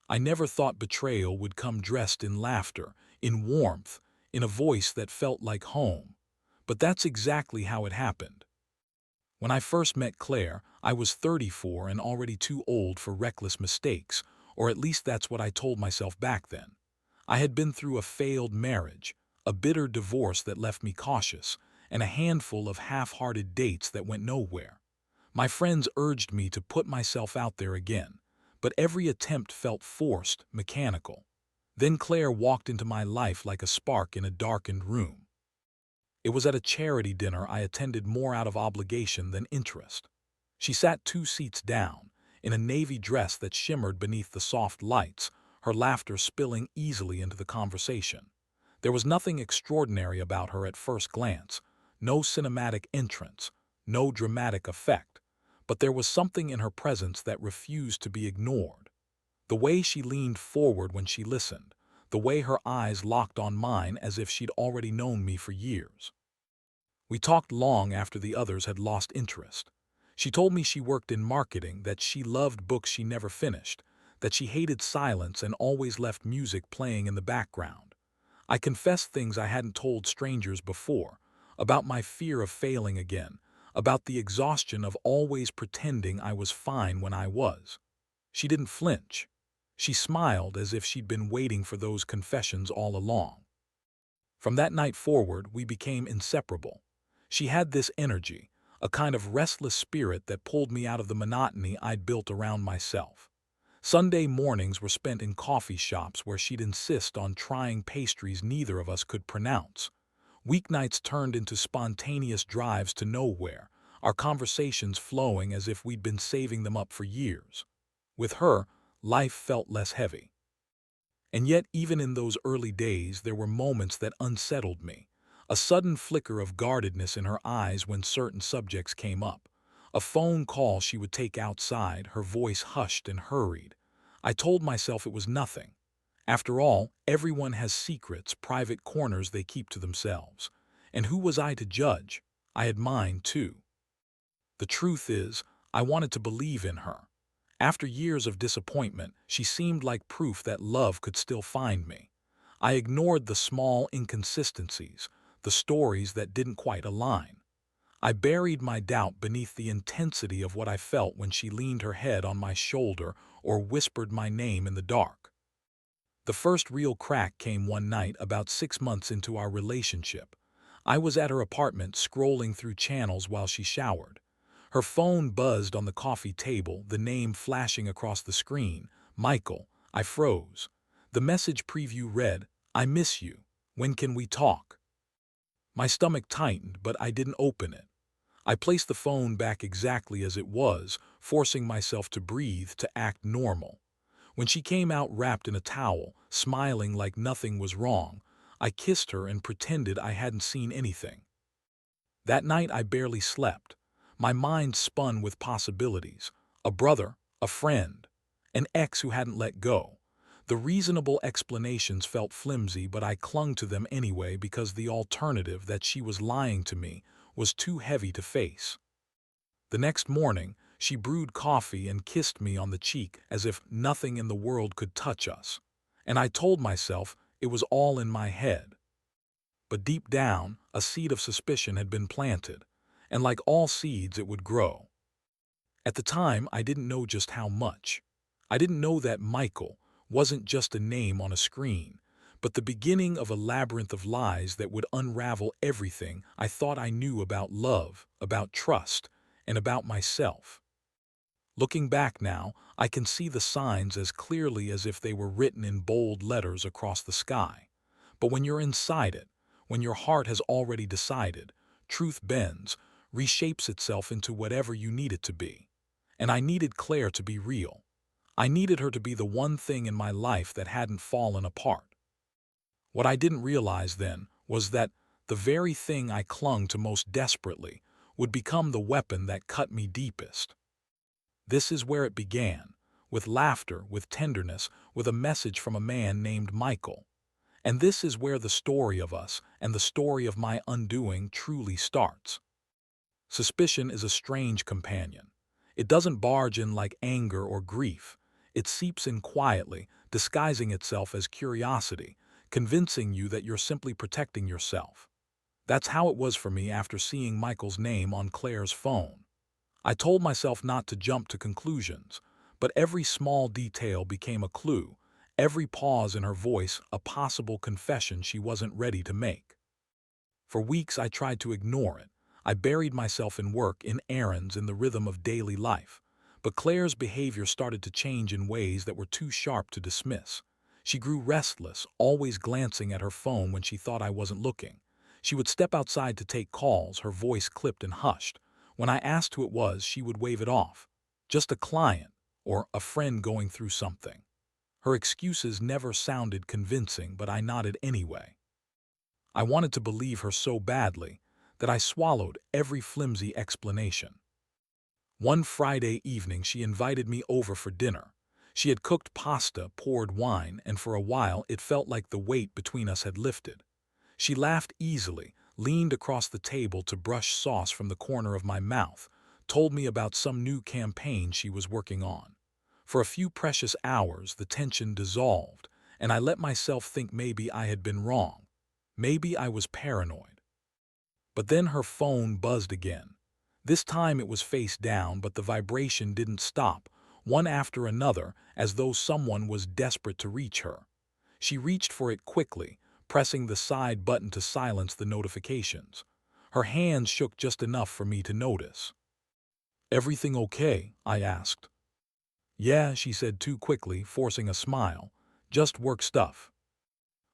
I never thought betrayal would come dressed in laughter, in warmth, in a voice that felt like home. But that's exactly how it happened. When I first met Claire, I was 34 and already too old for reckless mistakes, or at least that's what I told myself back then. I had been through a failed marriage, a bitter divorce that left me cautious, and a handful of half-hearted dates that went nowhere. My friends urged me to put myself out there again, but every attempt felt forced, mechanical. Then Claire walked into my life like a spark in a darkened room. It was at a charity dinner I attended more out of obligation than interest. She sat 2 seats down, in a navy dress that shimmered beneath the soft lights, her laughter spilling easily into the conversation. There was nothing extraordinary about her at first glance, no cinematic entrance, no dramatic effect, but there was something in her presence that refused to be ignored. The way she leaned forward when she listened, the way her eyes locked on mine as if she'd already known me for years. We talked long after the others had lost interest. She told me she worked in marketing, that she loved books she never finished, that she hated silence and always left music playing in the background. I confessed things I hadn't told strangers before, about my fear of failing again, about the exhaustion of always pretending I was fine when I was. She didn't flinch. She smiled as if she'd been waiting for those confessions all along. From that night forward, we became inseparable. She had this energy, a kind of restless spirit that pulled me out of the monotony I'd built around myself. Sunday mornings were spent in coffee shops where she'd insist on trying pastries neither of us could pronounce. Weeknights turned into spontaneous drives to nowhere, our conversations flowing as if we'd been saving them up for years. With her, life felt less heavy. And yet, even in those early days, there were moments that unsettled me. A sudden flicker of guardedness in her eyes when certain subjects came up. A phone call she would take outside, her voice hushed and hurried. I told myself it was nothing. After all, everyone has secrets, private corners they keep to themselves. And who was I to judge? I had mine, too. The truth is, I wanted to believe in her. After years of disappointment, she seemed like proof that love could still find me. I ignored the small inconsistencies, the stories that didn't quite align. I buried my doubt beneath the intensity of what I felt when she leaned her head on my shoulder or whispered my name in the dark. The first real crack came one night about 6 months into our relationship. I was at her apartment scrolling through channels while she showered. Her phone buzzed on the coffee table, the name flashing across the screen. Michael. I froze. The message preview read, "I miss you. When can we talk?" My stomach tightened, but I didn't open it. I placed the phone back exactly as it was, forcing myself to breathe, to act normal. When she came out wrapped in a towel, smiling like nothing was wrong, I kissed her and pretended I hadn't seen anything. That night I barely slept. My mind spun with possibilities. A brother, a friend, an ex who hadn't let go. The reasonable explanations felt flimsy, but I clung to them anyway because the alternative, that she was lying to me, was too heavy to face. The next morning, she brewed coffee and kissed me on the cheek as if nothing in the world could touch us. And I told myself it was all in my head. But deep down, a seed of suspicion had been planted, and like all seeds, it would grow. At the time, I didn't know just how much. I didn't know that Michael wasn't just a name on a screen, but the beginning of a labyrinth of lies that would unravel everything I thought I knew about love, about trust, and about myself. Looking back now, I can see the signs as clearly as if they were written in bold letters across the sky. But when you're inside it, when your heart has already decided, truth bends, reshapes itself into whatever you need it to be. And I needed Claire to be real. I needed her to be the one thing in my life that hadn't fallen apart. What I didn't realize then was that the very thing I clung to most desperately would become the weapon that cut me deepest. This is where it began, with laughter, with tenderness, with a message from a man named Michael. And this is where the story of us and the story of my undoing truly starts. Suspicion is a strange companion. It doesn't barge in like anger or grief. It seeps in quietly, disguising itself as curiosity, convincing you that you're simply protecting yourself. That's how it was for me after seeing Michael's name on Claire's phone. I told myself not to jump to conclusions, but every small detail became a clue, every pause in her voice a possible confession she wasn't ready to make. For weeks I tried to ignore it. I buried myself in work, in errands, in the rhythm of daily life. But Claire's behavior started to change in ways that were too sharp to dismiss. She grew restless, always glancing at her phone when she thought I wasn't looking. She would step outside to take calls, her voice clipped and hushed. When I asked who it was, she would wave it off. Just a client, or a friend going through something. Her excuses never sounded convincing, but I nodded anyway. I wanted to believe her so badly that I swallowed every flimsy explanation. One Friday evening she invited me over for dinner. She had cooked pasta, poured wine, and for a while it felt like the weight between us had lifted. She laughed easily, leaned across the table to brush sauce from the corner of my mouth, told me about some new campaign she was working on. For a few precious hours the tension dissolved, and I let myself think maybe I had been wrong. Maybe I was paranoid. But then her phone buzzed again. This time it was face down, but the vibration didn't stop, one after another, as though someone was desperate to reach her. She reached for it quickly, pressing the side button to silence the notifications. Her hands shook just enough for me to notice. "Everything okay?" I asked. "Yeah," she said too quickly, forcing a smile. "Just work stuff."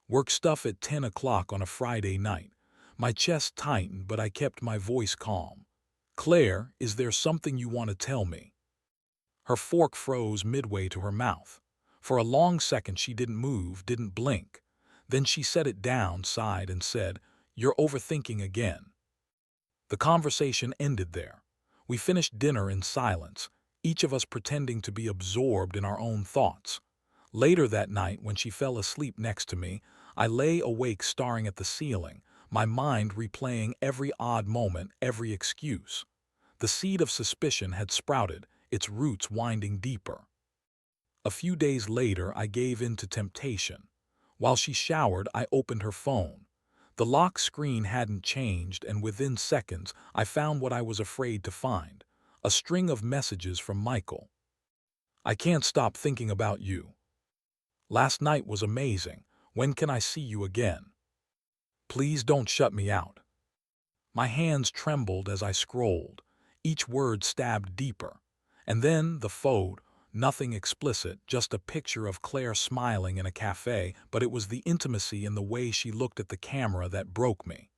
Work stuff at 10 o'clock on a Friday night. My chest tightened, but I kept my voice calm. "Claire, is there something you want to tell me?" Her fork froze midway to her mouth. For a long second she didn't move, didn't blink. Then she set it down, sighed, and said, "You're overthinking again." The conversation ended there. We finished dinner in silence, each of us pretending to be absorbed in our own thoughts. Later that night, when she fell asleep next to me, I lay awake staring at the ceiling, my mind replaying every odd moment, every excuse. The seed of suspicion had sprouted, its roots winding deeper. A few days later, I gave in to temptation. While she showered, I opened her phone. The lock screen hadn't changed, and within seconds, I found what I was afraid to find: a string of messages from Michael. "I can't stop thinking about you. Last night was amazing. When can I see you again? Please don't shut me out." My hands trembled as I scrolled. Each word stabbed deeper. And then the phone, nothing explicit, just a picture of Claire smiling in a cafe, but it was the intimacy in the way she looked at the camera that broke me.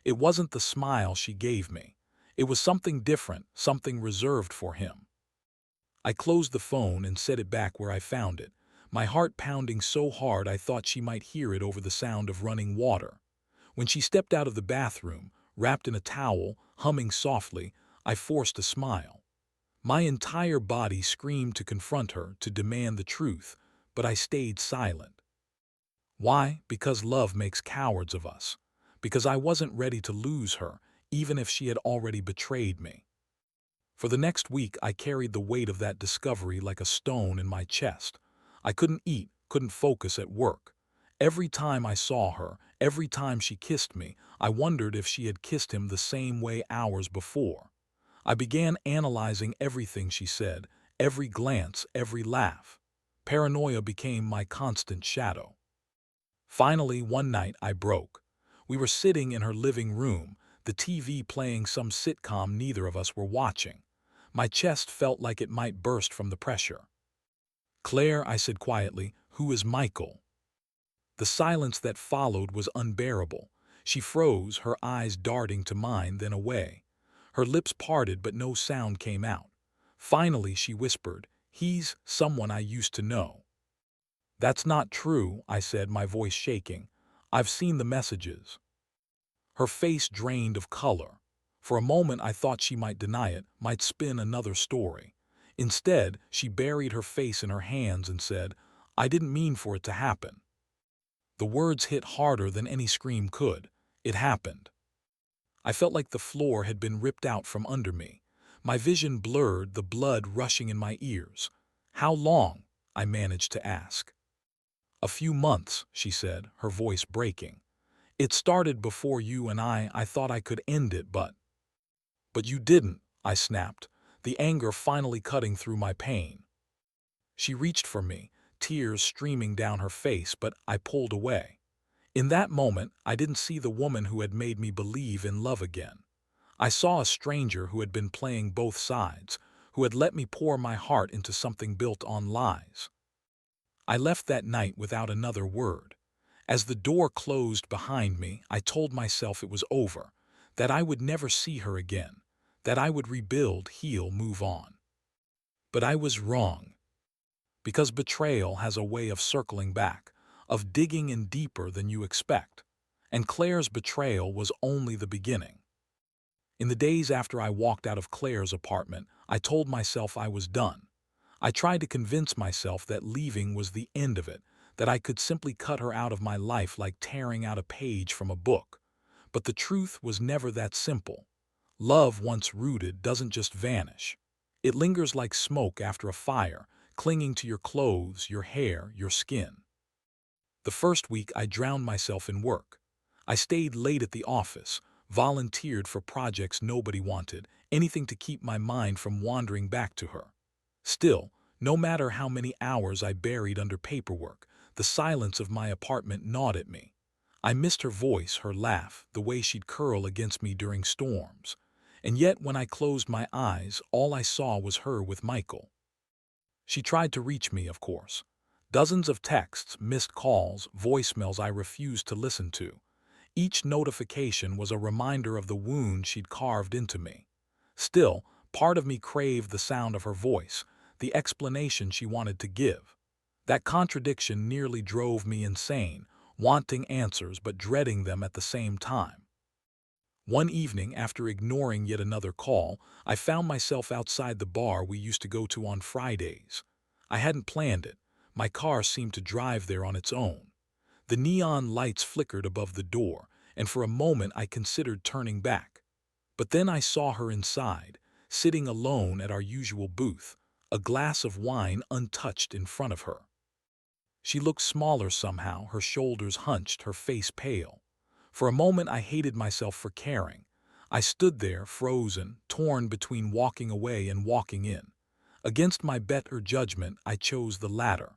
It wasn't the smile she gave me. It was something different, something reserved for him. I closed the phone and set it back where I found it, my heart pounding so hard I thought she might hear it over the sound of running water. When she stepped out of the bathroom, wrapped in a towel, humming softly, I forced a smile. My entire body screamed to confront her, to demand the truth, but I stayed silent. Why? Because love makes cowards of us. Because I wasn't ready to lose her, even if she had already betrayed me. For the next week, I carried the weight of that discovery like a stone in my chest. I couldn't eat, couldn't focus at work. Every time I saw her, every time she kissed me, I wondered if she had kissed him the same way hours before. I began analyzing everything she said, every glance, every laugh. Paranoia became my constant shadow. Finally, one night, I broke. We were sitting in her living room, the TV playing some sitcom neither of us were watching. My chest felt like it might burst from the pressure. "Claire," I said quietly, "who is Michael?" The silence that followed was unbearable. She froze, her eyes darting to mine, then away. Her lips parted, but no sound came out. Finally, she whispered, "He's someone I used to know." "That's not true," I said, my voice shaking. "I've seen the messages." Her face drained of color. For a moment I thought she might deny it, might spin another story. Instead, she buried her face in her hands and said, "I didn't mean for it to happen." The words hit harder than any scream could. It happened. I felt like the floor had been ripped out from under me. My vision blurred, the blood rushing in my ears. "How long?" I managed to ask. A few months, she said, her voice breaking. It started before you and I thought I could end it, but you didn't, I snapped, the anger finally cutting through my pain. She reached for me, tears streaming down her face, but I pulled away. In that moment, I didn't see the woman who had made me believe in love again. I saw a stranger who had been playing both sides, who had let me pour my heart into something built on lies. I left that night without another word. As the door closed behind me, I told myself it was over, that I would never see her again, that I would rebuild, heal, move on. But I was wrong, because betrayal has a way of circling back, of digging in deeper than you expect. And Claire's betrayal was only the beginning. In the days after I walked out of Claire's apartment, I told myself I was done. I tried to convince myself that leaving was the end of it, that I could simply cut her out of my life like tearing out a page from a book. But the truth was never that simple. Love, once rooted, doesn't just vanish. It lingers like smoke after a fire, clinging to your clothes, your hair, your skin. The first week, I drowned myself in work. I stayed late at the office, volunteered for projects nobody wanted, anything to keep my mind from wandering back to her. Still, no matter how many hours I buried under paperwork, the silence of my apartment gnawed at me. I missed her voice, her laugh, the way she'd curl against me during storms. And yet, when I closed my eyes, all I saw was her with Michael. She tried to reach me, of course. Dozens of texts, missed calls, voicemails I refused to listen to. Each notification was a reminder of the wound she'd carved into me. Still, part of me craved the sound of her voice, the explanation she wanted to give. That contradiction nearly drove me insane, wanting answers but dreading them at the same time. One evening, after ignoring yet another call, I found myself outside the bar we used to go to on Fridays. I hadn't planned it. My car seemed to drive there on its own. The neon lights flickered above the door, and for a moment I considered turning back. But then I saw her inside, sitting alone at our usual booth, a glass of wine untouched in front of her. She looked smaller somehow, her shoulders hunched, her face pale. For a moment I hated myself for caring. I stood there, frozen, torn between walking away and walking in. Against my better judgment, I chose the latter.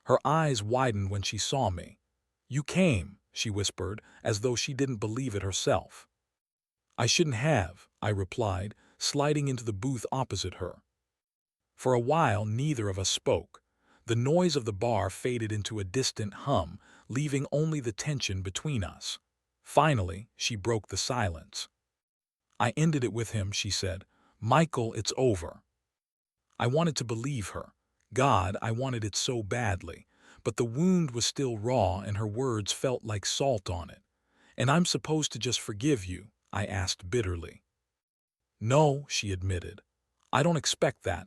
Her eyes widened when she saw me. "You came," she whispered, as though she didn't believe it herself. "I shouldn't have," I replied, sliding into the booth opposite her. For a while, neither of us spoke. The noise of the bar faded into a distant hum, leaving only the tension between us. Finally, she broke the silence. "I ended it with him," she said. "Michael, it's over." I wanted to believe her. God, I wanted it so badly. But the wound was still raw and her words felt like salt on it. "And I'm supposed to just forgive you?" I asked bitterly. "No," she admitted. "I don't expect that.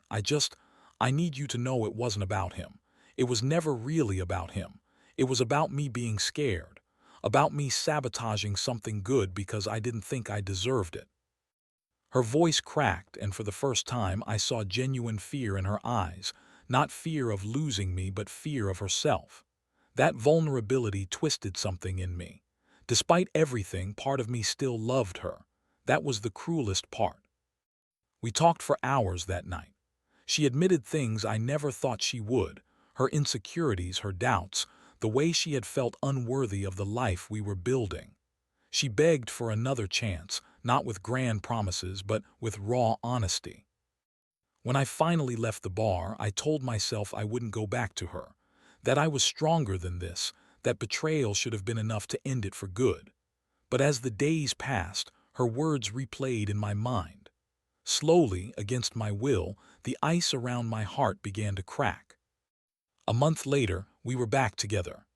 I need you to know it wasn't about him. It was never really about him. It was about me being scared. About me sabotaging something good because I didn't think I deserved it." Her voice cracked, and for the first time I saw genuine fear in her eyes, not fear of losing me, but fear of herself. That vulnerability twisted something in me. Despite everything, part of me still loved her. That was the cruelest part. We talked for hours that night. She admitted things I never thought she would, her insecurities, her doubts, the way she had felt unworthy of the life we were building. She begged for another chance, not with grand promises, but with raw honesty. When I finally left the bar, I told myself I wouldn't go back to her, that I was stronger than this, that betrayal should have been enough to end it for good. But as the days passed, her words replayed in my mind. Slowly, against my will, the ice around my heart began to crack. A month later, we were back together.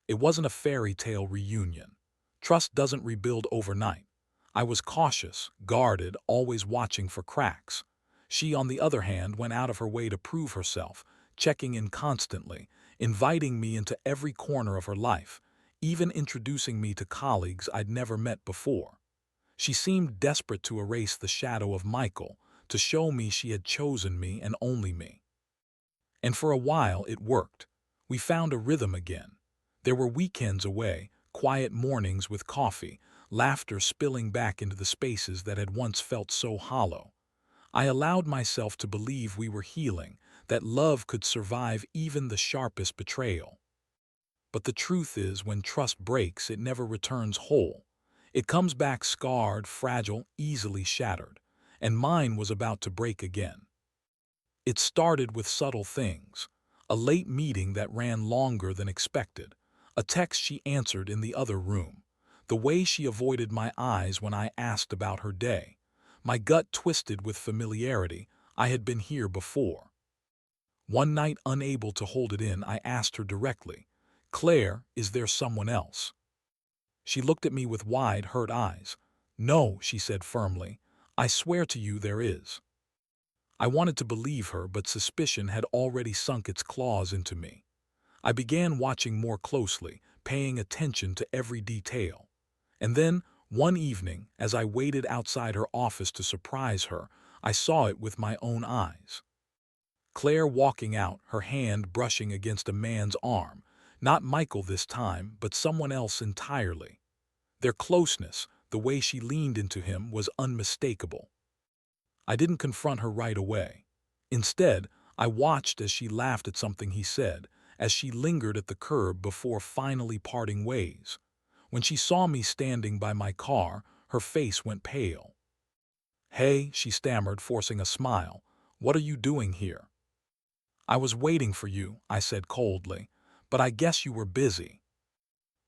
It wasn't a fairy tale reunion. Trust doesn't rebuild overnight. I was cautious, guarded, always watching for cracks. She, on the other hand, went out of her way to prove herself, checking in constantly, inviting me into every corner of her life, even introducing me to colleagues I'd never met before. She seemed desperate to erase the shadow of Michael, to show me she had chosen me and only me. And for a while it worked. We found a rhythm again. There were weekends away, quiet mornings with coffee, laughter spilling back into the spaces that had once felt so hollow. I allowed myself to believe we were healing, that love could survive even the sharpest betrayal. But the truth is, when trust breaks, it never returns whole. It comes back scarred, fragile, easily shattered. And mine was about to break again. It started with subtle things. A late meeting that ran longer than expected. A text she answered in the other room. The way she avoided my eyes when I asked about her day. My gut twisted with familiarity. I had been here before. One night, unable to hold it in, I asked her directly, "Claire, is there someone else?" She looked at me with wide, hurt eyes. "No," she said firmly. "I swear to you there is." I wanted to believe her, but suspicion had already sunk its claws into me. I began watching more closely, paying attention to every detail. And then, one evening, as I waited outside her office to surprise her, I saw it with my own eyes. Claire walking out, her hand brushing against a man's arm. Not Michael this time, but someone else entirely. Their closeness, the way she leaned into him, was unmistakable. I didn't confront her right away. Instead, I watched as she laughed at something he said, as she lingered at the curb before finally parting ways. When she saw me standing by my car, her face went pale. "Hey," she stammered, forcing a smile. "What are you doing here?" "I was waiting for you," I said coldly, "but I guess you were busy."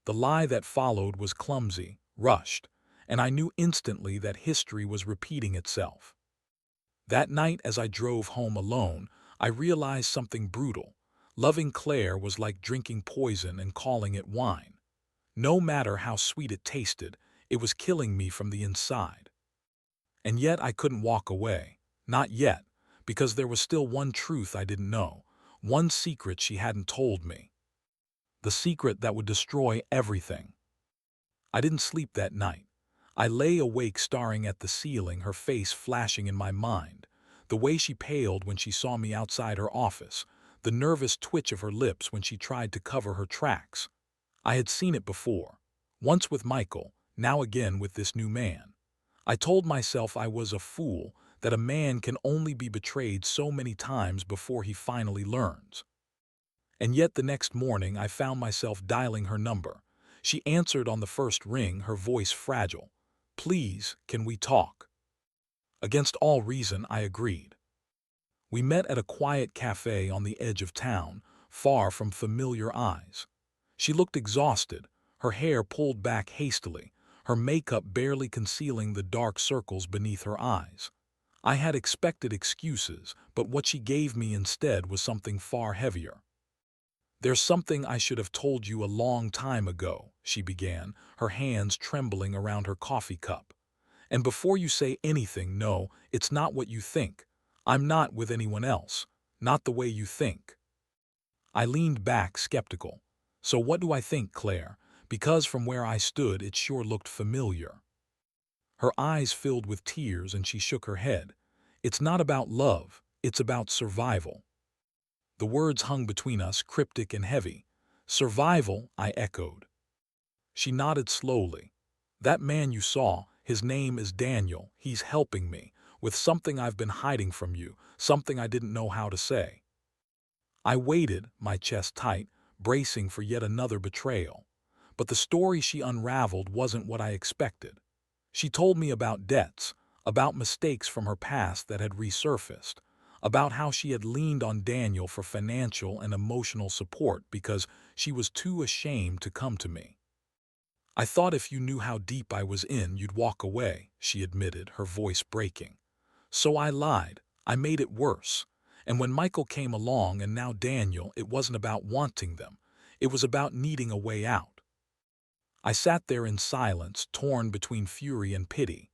The lie that followed was clumsy, rushed, and I knew instantly that history was repeating itself. That night, as I drove home alone, I realized something brutal. Loving Claire was like drinking poison and calling it wine. No matter how sweet it tasted, it was killing me from the inside. And yet I couldn't walk away. Not yet, because there was still one truth I didn't know, one secret she hadn't told me. The secret that would destroy everything. I didn't sleep that night. I lay awake staring at the ceiling, her face flashing in my mind. The way she paled when she saw me outside her office, the nervous twitch of her lips when she tried to cover her tracks. I had seen it before. Once with Michael, now again with this new man. I told myself I was a fool, that a man can only be betrayed so many times before he finally learns. And yet the next morning I found myself dialing her number. She answered on the first ring, her voice fragile. "Please, can we talk?" Against all reason, I agreed. We met at a quiet cafe on the edge of town, far from familiar eyes. She looked exhausted, her hair pulled back hastily, her makeup barely concealing the dark circles beneath her eyes. I had expected excuses, but what she gave me instead was something far heavier. "There's something I should have told you a long time ago," she began, her hands trembling around her coffee cup. "And before you say anything, no, it's not what you think. I'm not with anyone else. Not the way you think." I leaned back, skeptical. "So what do I think, Claire? Because from where I stood, it sure looked familiar." Her eyes filled with tears and she shook her head. "It's not about love, it's about survival." The words hung between us, cryptic and heavy. "Survival," I echoed. She nodded slowly. "That man you saw, his name is Daniel. He's helping me with something I've been hiding from you, something I didn't know how to say." I waited, my chest tight, bracing for yet another betrayal. But the story she unraveled wasn't what I expected. She told me about debts, about mistakes from her past that had resurfaced, about how she had leaned on Daniel for financial and emotional support because she was too ashamed to come to me. "I thought if you knew how deep I was in, you'd walk away," she admitted, her voice breaking. "So I lied. I made it worse. And when Michael came along and now Daniel, it wasn't about wanting them. It was about needing a way out." I sat there in silence, torn between fury and pity.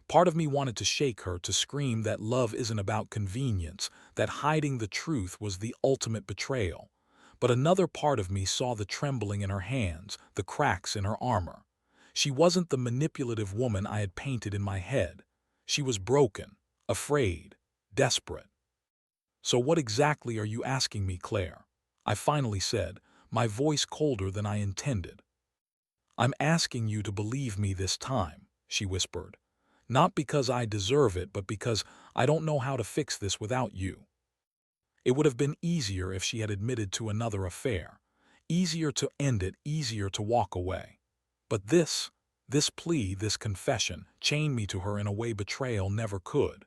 Part of me wanted to shake her, to scream that love isn't about convenience, that hiding the truth was the ultimate betrayal. But another part of me saw the trembling in her hands, the cracks in her armor. She wasn't the manipulative woman I had painted in my head. She was broken, afraid, desperate. "So what exactly are you asking me, Claire?" I finally said, my voice colder than I intended. "I'm asking you to believe me this time," she whispered. "Not because I deserve it, but because I don't know how to fix this without you." It would have been easier if she had admitted to another affair. Easier to end it, easier to walk away. But this plea, this confession, chained me to her in a way betrayal never could.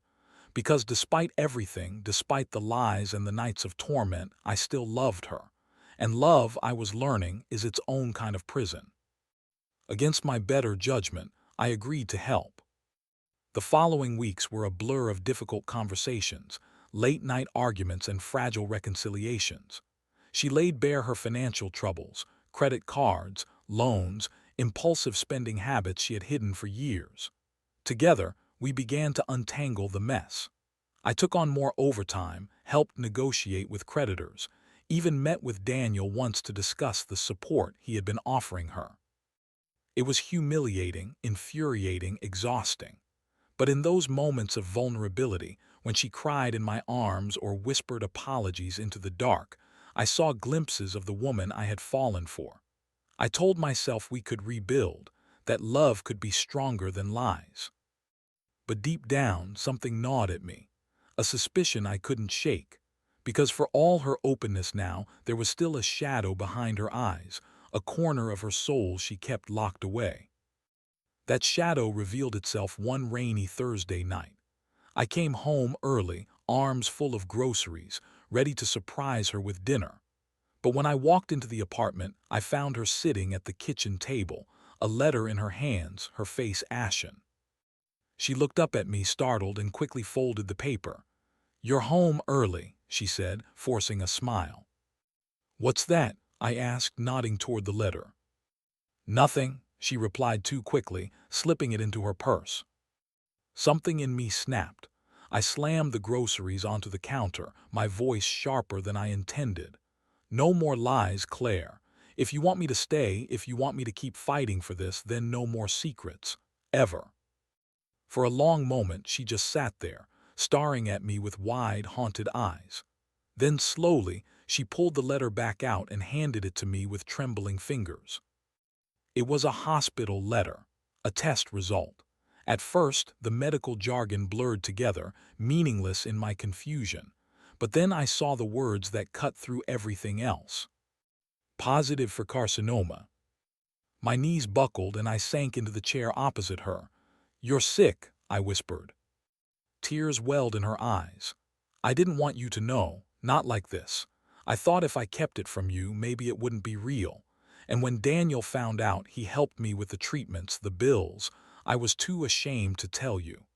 Because despite everything, despite the lies and the nights of torment, I still loved her. And love, I was learning, is its own kind of prison. Against my better judgment, I agreed to help. The following weeks were a blur of difficult conversations, late-night arguments, and fragile reconciliations. She laid bare her financial troubles, credit cards, loans, impulsive spending habits she had hidden for years. Together, we began to untangle the mess. I took on more overtime, helped negotiate with creditors, even met with Daniel once to discuss the support he had been offering her. It was humiliating, infuriating, exhausting. But in those moments of vulnerability, when she cried in my arms or whispered apologies into the dark, I saw glimpses of the woman I had fallen for. I told myself we could rebuild, that love could be stronger than lies. But deep down, something gnawed at me, a suspicion I couldn't shake. Because for all her openness now, there was still a shadow behind her eyes, a corner of her soul she kept locked away. That shadow revealed itself one rainy Thursday night. I came home early, arms full of groceries, ready to surprise her with dinner. But when I walked into the apartment, I found her sitting at the kitchen table, a letter in her hands, her face ashen. She looked up at me, startled, and quickly folded the paper. "You're home early," she said, forcing a smile. "What's that?" I asked, nodding toward the letter. "Nothing," she replied too quickly, slipping it into her purse. Something in me snapped. I slammed the groceries onto the counter, my voice sharper than I intended. "No more lies, Claire. If you want me to stay, if you want me to keep fighting for this, then no more secrets. Ever." For a long moment, she just sat there, staring at me with wide, haunted eyes. Then slowly, she pulled the letter back out and handed it to me with trembling fingers. It was a hospital letter, a test result. At first, the medical jargon blurred together, meaningless in my confusion. But then I saw the words that cut through everything else. Positive for carcinoma. My knees buckled and I sank into the chair opposite her. "You're sick," I whispered. Tears welled in her eyes. "I didn't want you to know, not like this. I thought if I kept it from you, maybe it wouldn't be real. And when Daniel found out, he helped me with the treatments, the bills. I was too ashamed to tell you."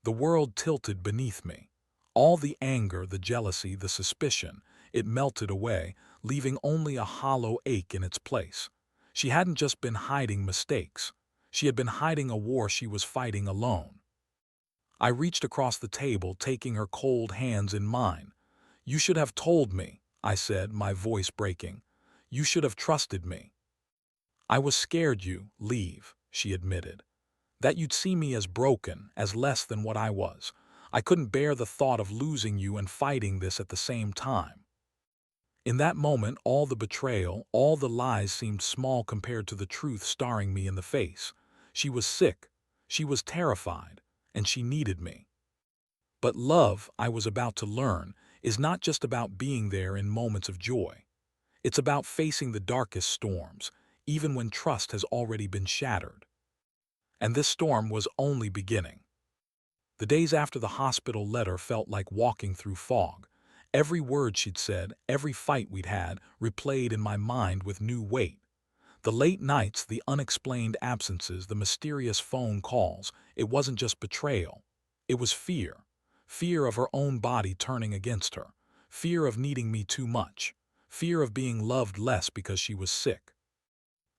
The world tilted beneath me. All the anger, the jealousy, the suspicion, it melted away, leaving only a hollow ache in its place. She hadn't just been hiding mistakes. She had been hiding a war she was fighting alone. I reached across the table, taking her cold hands in mine. "You should have told me," I said, my voice breaking. "You should have trusted me." "I was scared you leave," she admitted. "That you'd see me as broken, as less than what I was. I couldn't bear the thought of losing you and fighting this at the same time." In that moment, all the betrayal, all the lies seemed small compared to the truth staring me in the face. She was sick, she was terrified, and she needed me. But love, I was about to learn, is not just about being there in moments of joy. It's about facing the darkest storms, even when trust has already been shattered. And this storm was only beginning. The days after the hospital letter felt like walking through fog. Every word she'd said, every fight we'd had, replayed in my mind with new weight. The late nights, the unexplained absences, the mysterious phone calls, it wasn't just betrayal. It was fear. Fear of her own body turning against her. Fear of needing me too much. Fear of being loved less because she was sick.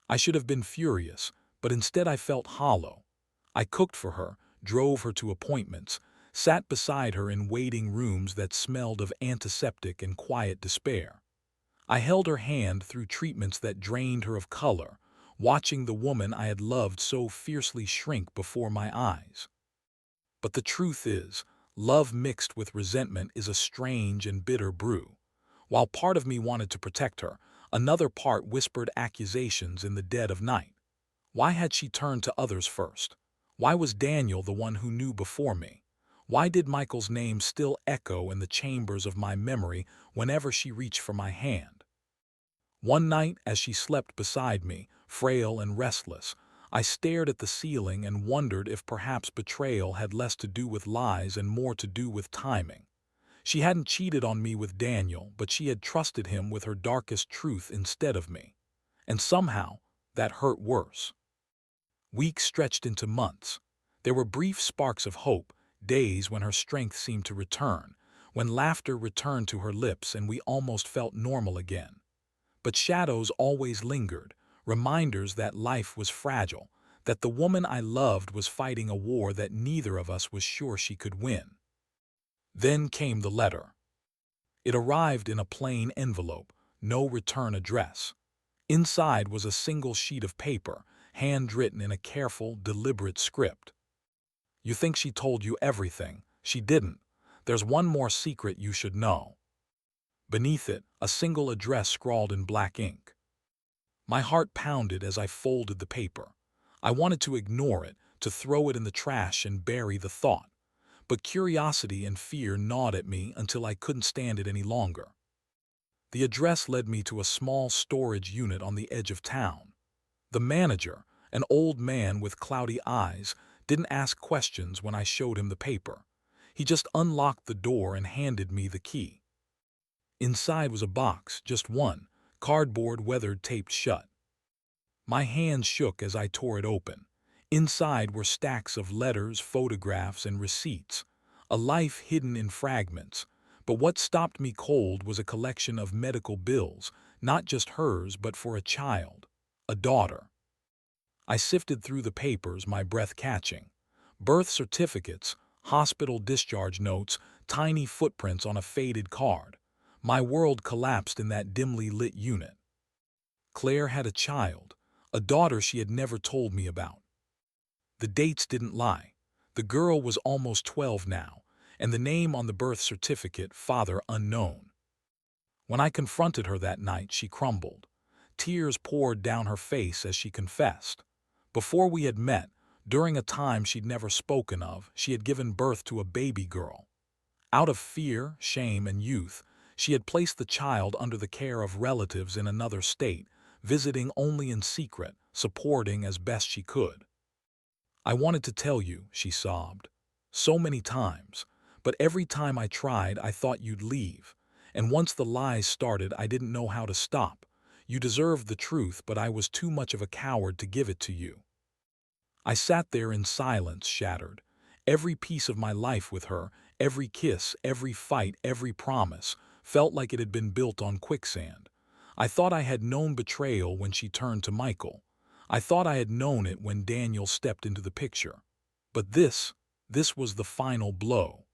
I should have been furious, but instead I felt hollow. I cooked for her, drove her to appointments, sat beside her in waiting rooms that smelled of antiseptic and quiet despair. I held her hand through treatments that drained her of color, watching the woman I had loved so fiercely shrink before my eyes. But the truth is, Love mixed with resentment is a strange and bitter brew. While part of me wanted to protect her, another part whispered accusations in the dead of night. Why had she turned to others first? Why was Daniel the one who knew before me? Why did Michael's name still echo in the chambers of my memory whenever she reached for my hand? One night, as she slept beside me, frail and restless, I stared at the ceiling and wondered if perhaps betrayal had less to do with lies and more to do with timing. She hadn't cheated on me with Daniel, but she had trusted him with her darkest truth instead of me. And somehow, that hurt worse. Weeks stretched into months. There were brief sparks of hope, days when her strength seemed to return, when laughter returned to her lips and we almost felt normal again. But shadows always lingered, reminders that life was fragile, that the woman I loved was fighting a war that neither of us was sure she could win. Then came the letter. It arrived in a plain envelope, no return address. Inside was a single sheet of paper, handwritten in a careful, deliberate script. You think she told you everything. She didn't. There's one more secret you should know. Beneath it, a single address scrawled in black ink. My heart pounded as I folded the paper. I wanted to ignore it, to throw it in the trash and bury the thought. But curiosity and fear gnawed at me until I couldn't stand it any longer. The address led me to a small storage unit on the edge of town. The manager, an old man with cloudy eyes, didn't ask questions when I showed him the paper. He just unlocked the door and handed me the key. Inside was a box, just one, cardboard weathered taped shut. My hands shook as I tore it open. Inside were stacks of letters, photographs, and receipts. A life hidden in fragments. But what stopped me cold was a collection of medical bills, not just hers but for a child, a daughter. I sifted through the papers, my breath catching. Birth certificates, hospital discharge notes, tiny footprints on a faded card. My world collapsed in that dimly lit unit. Claire had a child, a daughter she had never told me about. The dates didn't lie. The girl was almost 12 now, and the name on the birth certificate, father unknown. When I confronted her that night, she crumbled. Tears poured down her face as she confessed. Before we had met, during a time she'd never spoken of, she had given birth to a baby girl. Out of fear, shame, and youth, she had placed the child under the care of relatives in another state, visiting only in secret, supporting as best she could. I wanted to tell you, she sobbed. So many times. But every time I tried, I thought you'd leave. And once the lies started, I didn't know how to stop. You deserved the truth, but I was too much of a coward to give it to you. I sat there in silence, shattered. Every piece of my life with her, every kiss, every fight, every promise, felt like it had been built on quicksand. I thought I had known betrayal when she turned to Michael. I thought I had known it when Daniel stepped into the picture. But this was the final blow.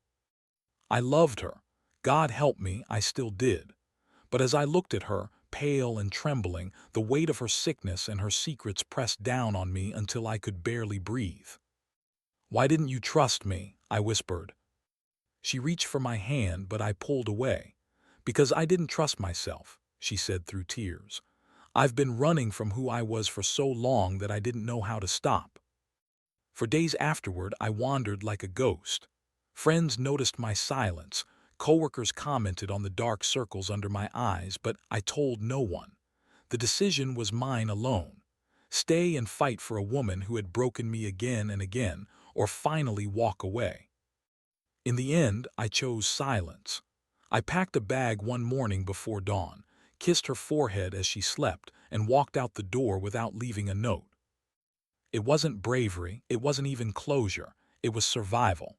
I loved her. God help me, I still did. But as I looked at her, pale and trembling, the weight of her sickness and her secrets pressed down on me until I could barely breathe. Why didn't you trust me? I whispered. She reached for my hand, but I pulled away. Because I didn't trust myself, she said through tears. I've been running from who I was for so long that I didn't know how to stop. For days afterward, I wandered like a ghost. Friends noticed my silence. Coworkers commented on the dark circles under my eyes, but I told no one. The decision was mine alone. Stay and fight for a woman who had broken me again and again, or finally walk away. In the end, I chose silence. I packed a bag one morning before dawn, kissed her forehead as she slept, and walked out the door without leaving a note. It wasn't bravery, it wasn't even closure, it was survival.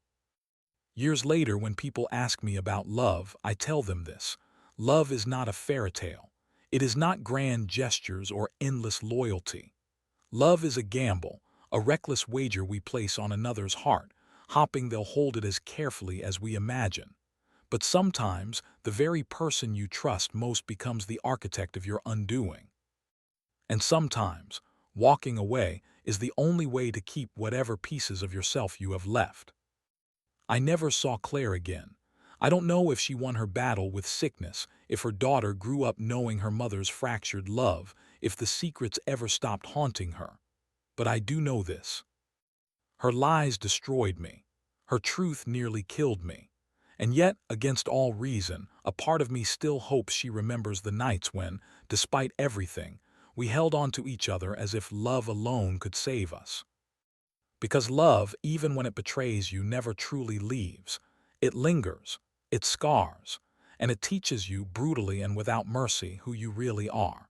Years later, when people ask me about love, I tell them this. Love is not a fairy tale. It is not grand gestures or endless loyalty. Love is a gamble, a reckless wager we place on another's heart, hoping they'll hold it as carefully as we imagine. But sometimes, the very person you trust most becomes the architect of your undoing. And sometimes, walking away is the only way to keep whatever pieces of yourself you have left. I never saw Claire again. I don't know if she won her battle with sickness, if her daughter grew up knowing her mother's fractured love, if the secrets ever stopped haunting her. But I do know this. Her lies destroyed me. Her truth nearly killed me. And yet, against all reason, a part of me still hopes she remembers the nights when, despite everything, we held on to each other as if love alone could save us. Because love, even when it betrays you, never truly leaves. It lingers, it scars, and it teaches you brutally and without mercy who you really are.